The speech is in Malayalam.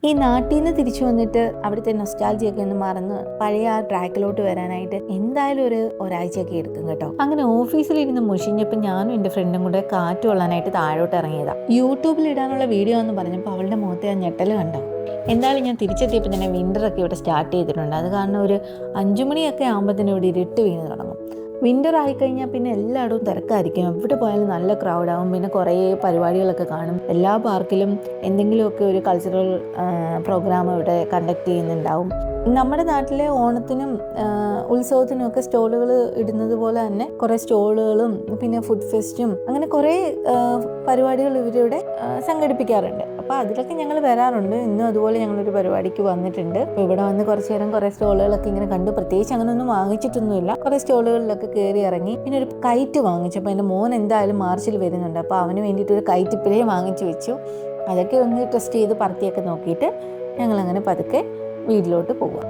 ഈ നാട്ടിൽ നിന്ന് തിരിച്ചു വന്നിട്ട് അവിടുത്തെ നൊസ്റ്റാൾജിയൊക്കെ ഒന്ന് മറന്ന് പഴയ ആ ട്രാക്കിലോട്ട് വരാനായിട്ട് എന്തായാലും ഒരാഴ്ചയൊക്കെ എടുക്കും കേട്ടോ. അങ്ങനെ ഓഫീസിലിരുന്ന് മുഷിഞ്ഞപ്പോൾ ഞാനും എൻ്റെ ഫ്രണ്ടും കൂടെ കാറ്റ് കൊള്ളാനായിട്ട് താഴോട്ട് ഇറങ്ങിയതാണ്. യൂട്യൂബിൽ ഇടാനുള്ള വീഡിയോ എന്ന് പറഞ്ഞപ്പോൾ അവളുടെ മുഖത്തെ ആ ഞെട്ടൽ കണ്ടോ. എന്തായാലും ഞാൻ തിരിച്ചെത്തിയപ്പോൾ തന്നെ വിൻ്ററൊക്കെ ഇവിടെ സ്റ്റാർട്ട് ചെയ്തിട്ടുണ്ട്. അത് കാരണം ഒരു 5 മണിയൊക്കെ ആകുമ്പോഴത്തേനും ഇവിടെ ഇരുട്ട് വീണ് തുടങ്ങും. വിൻ്റർ ആയിക്കഴിഞ്ഞാൽ പിന്നെ എല്ലായിടവും തിരക്കായിരിക്കും. എവിടെ പോയാലും നല്ല ക്രൗഡാവും. പിന്നെ കുറേ പരിപാടികളൊക്കെ കാണും. എല്ലാ പാർക്കിലും എന്തെങ്കിലുമൊക്കെ ഒരു കൾച്ചറൽ പ്രോഗ്രാം ഇവിടെ കണ്ടക്ട് ചെയ്യുന്നുണ്ടാവും. നമ്മുടെ നാട്ടിലെ ഓണത്തിനും ഉത്സവത്തിനും ഒക്കെ സ്റ്റോളുകൾ ഇടുന്നത് പോലെ തന്നെ കുറേ സ്റ്റോളുകളും പിന്നെ ഫുഡ് ഫെസ്റ്റും അങ്ങനെ കുറേ പരിപാടികൾ ഇവരിവിടെ സംഘടിപ്പിക്കാറുണ്ട്. അപ്പോൾ അതിലൊക്കെ ഞങ്ങൾ വരാറുണ്ട്. ഇന്നും അതുപോലെ ഞങ്ങളൊരു പരിപാടിക്ക് വന്നിട്ടുണ്ട്. അപ്പോൾ ഇവിടെ വന്ന് കുറച്ച് നേരം കുറേ സ്റ്റോളുകളൊക്കെ ഇങ്ങനെ കണ്ടു. പ്രത്യേകിച്ച് അങ്ങനെ ഒന്നും വാങ്ങിച്ചിട്ടൊന്നുമില്ല. കുറേ സ്റ്റോളുകളിലൊക്കെ കയറി ഇറങ്ങി. പിന്നെ ഒരു കൈറ്റ് വാങ്ങിച്ചു. അപ്പോൾ എൻ്റെ മോൻ എന്തായാലും മാർച്ചിൽ വരുന്നുണ്ട്. അപ്പോൾ അവന് വേണ്ടിയിട്ട് ഒരു കൈറ്റ് ഇപ്പോഴേ വാങ്ങിച്ചു വെച്ചു. അതൊക്കെ ഒന്ന് ടെസ്റ്റ് ചെയ്ത് പറത്തിയൊക്കെ നോക്കിയിട്ട് ഞങ്ങളങ്ങനെ പതുക്കെ വീട്ടിലോട്ട് പോവുക.